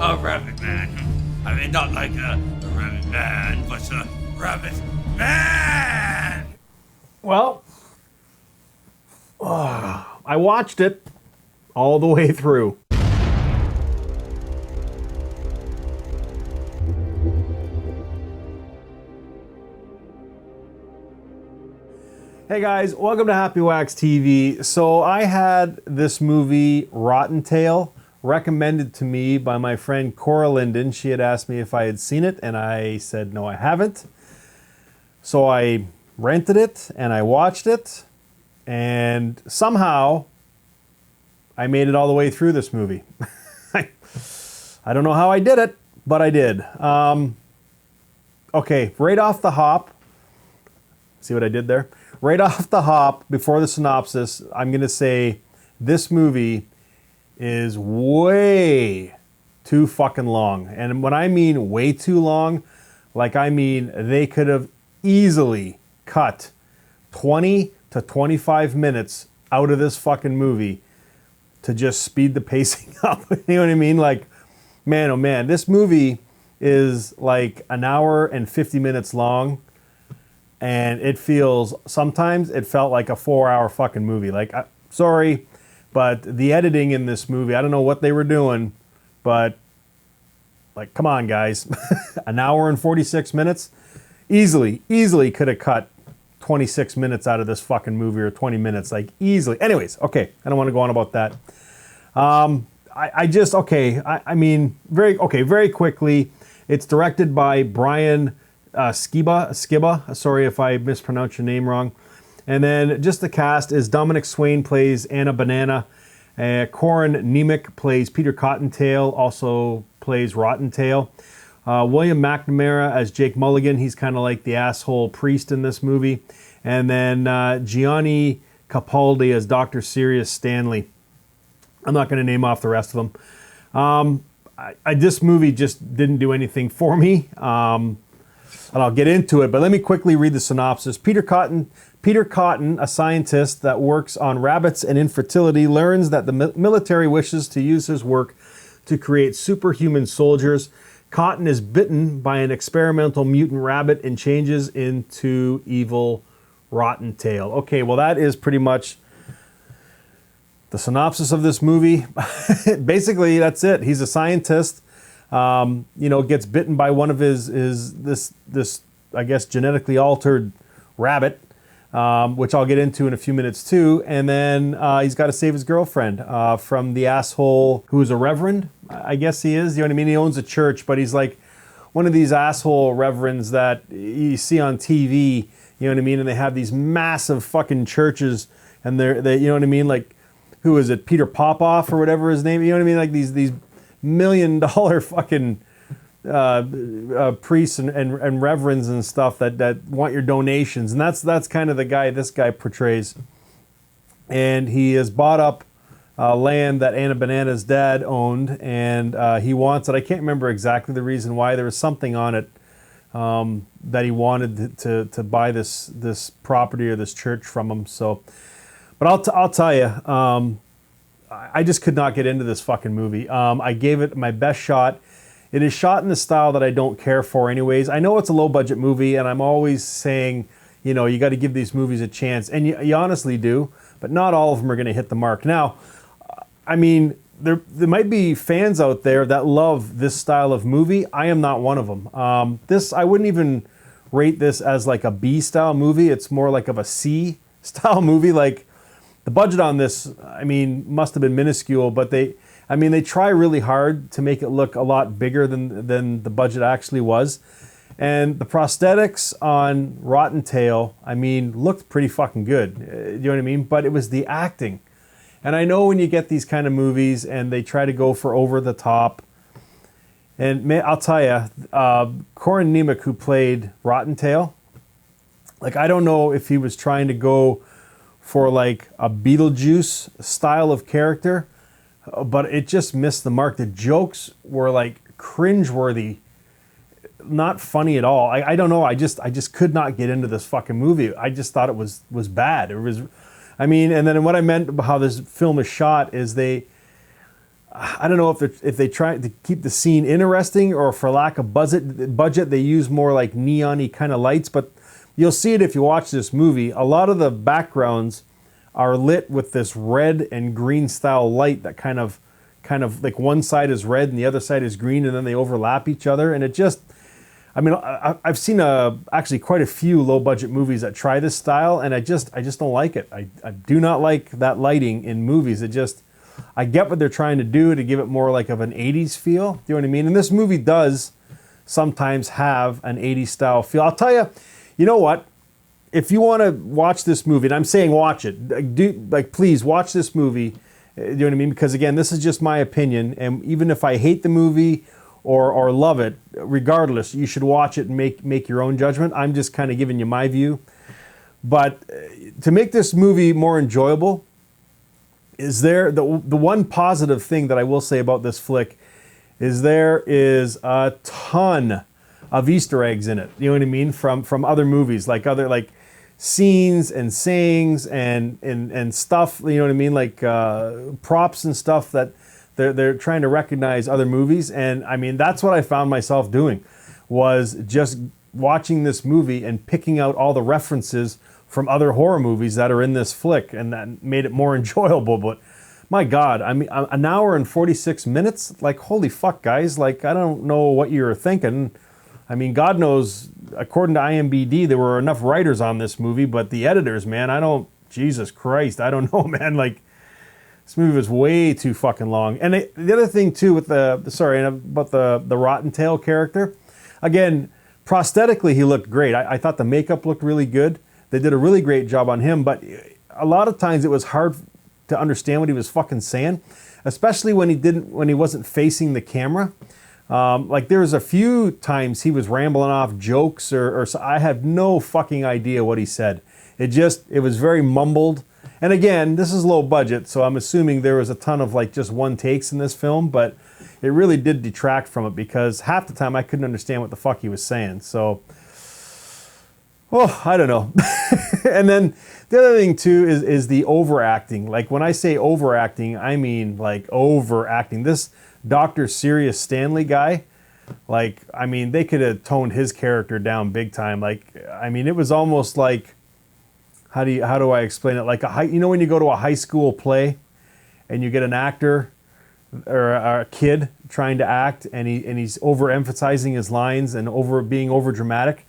a rabbit man. I mean, not like a rabbit man, but a rabbit man. Well, I watched it all the way through. Hey guys, welcome to Happywax TV. So I had this movie, Rottentail, recommended to me by my friend Cora Linden. She had asked me if I had seen it, and I said no, I haven't. So I rented it, and I watched it, and somehow I made it all the way through this movie. I don't know how I did it, but I did. Okay, right off the hop, see what I did there? Right off the hop, before the synopsis, I'm going to say this movie is way too fucking long. And when I mean way too long, like I mean they could have easily cut 20 to 25 minutes out of this fucking movie to just speed the pacing up. You know what I mean? Like, man, oh man, this movie is like an hour and 50 minutes long. And it feels, sometimes it felt like a 4-hour fucking movie. Like, sorry, but the editing in this movie, I don't know what they were doing, but like, come on guys. An hour and 46 minutes? Easily could have cut 26 minutes out of this fucking movie, or 20 minutes, like easily. Anyways, okay, I don't want to go on about that. Very quickly, it's directed by Brian Skiba, sorry if I mispronounced your name wrong. And then just the cast is Dominic Swain plays Anna Banana. Corin Nemec plays Peter Cottontail, also plays Rottentail. William McNamara as Jake Mulligan. He's kind of like the asshole priest in this movie. And then Gianni Capaldi as Dr. Sirius Stanley. I'm not going to name off the rest of them. This movie just didn't do anything for me. And I'll get into it, but let me quickly read the synopsis. Peter Cotton, a scientist that works on rabbits and infertility, learns that the military wishes to use his work to create superhuman soldiers. Cotton is bitten by an experimental mutant rabbit and changes into evil Rottentail. Okay, well that is pretty much the synopsis of this movie. Basically, that's it. He's a scientist. Gets bitten by one of this I guess genetically altered rabbit, which I'll get into in a few minutes too. And then he's got to save his girlfriend from the asshole who's a reverend. I guess he is. You know what I mean? He owns a church, but he's like one of these asshole reverends that you see on TV. You know what I mean? And they have these massive fucking churches, and they you know what I mean? Like, who is it? Peter Popoff or whatever his name. You know what I mean? Like these $1 million fucking priests and reverends and stuff that want your donations, and that's kind of the guy this guy portrays. And he has bought up land that Anna Banana's dad owned, and he wants it. I can't remember exactly the reason why. There was something on it that he wanted to buy this property or this church from him. So, but I'll tell you. I just could not get into this fucking movie. I gave it my best shot. It is shot in the style that I don't care for anyways. I know it's a low-budget movie, and I'm always saying, you got to give these movies a chance. And you honestly do, but not all of them are going to hit the mark. Now, I mean, there might be fans out there that love this style of movie. I am not one of them. I wouldn't even rate this as like a B-style movie. It's more like of a C-style movie. Like, the budget on this, I mean, must have been minuscule, but they try really hard to make it look a lot bigger than the budget actually was. And the prosthetics on Rottentail, I mean, looked pretty fucking good. You know what I mean? But it was the acting. And I know when you get these kind of movies and they try to go for over the top, and I'll tell you, Corin Nemec, who played Rottentail, like, I don't know if he was trying to go for like a Beetlejuice style of character, but it just missed the mark. The jokes were like cringeworthy, not funny at all. I don't know. I just could not get into this fucking movie. I just thought it was bad. It was, and then what I meant about how this film is shot is I don't know if they try to keep the scene interesting, or for lack of budget they use more like neon-y kind of lights. But you'll see it if you watch this movie. A lot of the backgrounds are lit with this red and green style light that kind of like one side is red and the other side is green, and then they overlap each other. And it just, I mean, I've seen actually quite a few low budget movies that try this style, and I just don't like it. I do not like that lighting in movies. It just, I get what they're trying to do to give it more like of an 80s feel. Do you know what I mean? And this movie does sometimes have an 80s style feel. I'll tell you, you know what? If you want to watch this movie, and I'm saying watch it, please watch this movie. You know what I mean? Because again, this is just my opinion, and even if I hate the movie or love it, regardless, you should watch it and make your own judgment. I'm just kind of giving you my view. But to make this movie more enjoyable, is there the one positive thing that I will say about this flick is there is a ton of Easter eggs in it. You know what I mean? From other movies, like other like scenes and sayings and stuff. You know what I mean? Like props and stuff that they're trying to recognize other movies. And I mean, that's what I found myself doing, was just watching this movie and picking out all the references from other horror movies that are in this flick, and that made it more enjoyable. But my God, I mean, an hour and 46 minutes? Like, holy fuck, guys. Like, I don't know what you were thinking. I mean, God knows, according to IMDb, there were enough writers on this movie, but the editors, man, Jesus Christ, I don't know, man. Like, this movie was way too fucking long. And the other thing, too, with about the Rottentail character, again, prosthetically, he looked great. I thought the makeup looked really good. They did a really great job on him, but a lot of times it was hard to understand what he was fucking saying, especially when he wasn't facing the camera. Like there was a few times he was rambling off jokes or I have no fucking idea what he said. It was very mumbled. And again, this is low budget, so I'm assuming there was a ton of like just one takes in this film, but it really did detract from it because half the time I couldn't understand what the fuck he was saying. So, I don't know. And then the other thing too is the overacting. Like when I say overacting, I mean like overacting. This Dr. Serious Stanley guy, like, I mean, they could have toned his character down big time. Like, I mean, it was almost like, how do I explain it? Like when you go to a high school play and you get an actor or a kid trying to act and he's overemphasizing his lines and being over dramatic.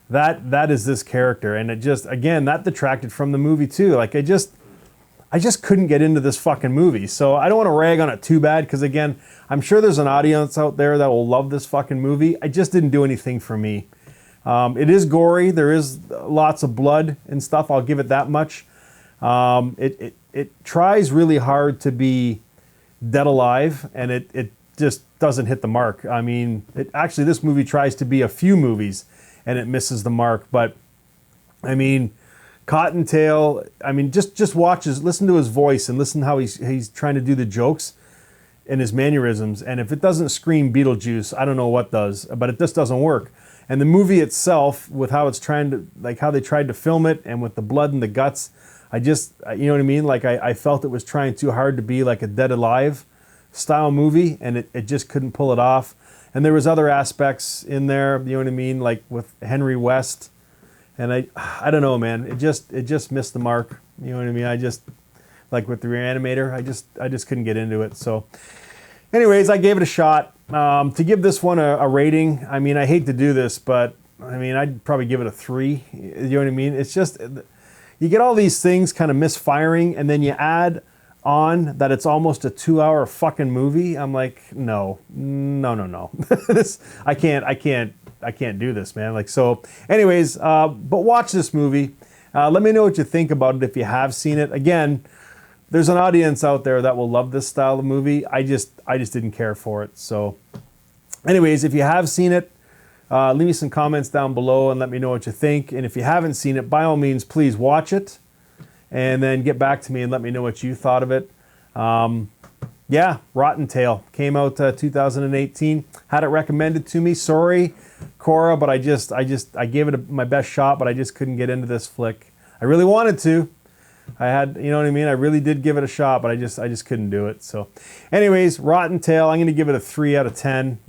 That is this character, and it just, again, that detracted from the movie too. Like I just couldn't get into this fucking movie. So I don't want to rag on it too bad, because again, I'm sure there's an audience out there that will love this fucking movie. I just didn't do anything for me. It is gory. There is lots of blood and stuff. I'll give it that much. It tries really hard to be Dead Alive, and it just doesn't hit the mark. I mean, actually this movie tries to be a few movies, and it misses the mark. But I mean, Cottontail, I mean, just listen to his voice and listen how he's trying to do the jokes and his mannerisms. And if it doesn't scream Beetlejuice, I don't know what does, but it just doesn't work. And the movie itself, with how it's trying to, like how they tried to film it and with the blood and the guts, you know what I mean? Like I felt it was trying too hard to be like a Dead Alive style movie, and it just couldn't pull it off. And there was other aspects in there, you know what I mean? Like with Henry West. And I don't know, man. It just missed the mark. You know what I mean? I just, like with the Reanimator, I just couldn't get into it. So anyways, I gave it a shot. To give this one a rating, I mean, I hate to do this, but I mean, I'd probably give it a 3. You know what I mean? It's just, you get all these things kind of misfiring, and then you add on that it's almost a 2-hour fucking movie. I'm like, no. This, I can't do this, man. Like, so anyways, but watch this movie. Let me know what you think about it if you have seen it. Again, there's an audience out there that will love this style of movie. I just didn't care for it. So anyways, if you have seen it, leave me some comments down below and let me know what you think. And if you haven't seen it, by all means, please watch it and then get back to me and let me know what you thought of it. Yeah, Rottentail came out 2018. Had it recommended to me. Sorry, Cora, but I gave it my best shot, but I just couldn't get into this flick. I really wanted to, I had, you know what I mean? I really did give it a shot, but I just couldn't do it. So anyways, Rottentail, I'm going to give it a 3 out of 10.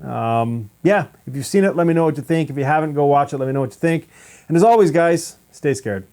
Yeah, if you've seen it, let me know what you think. If you haven't, go watch it. Let me know what you think. And as always, guys, stay scared.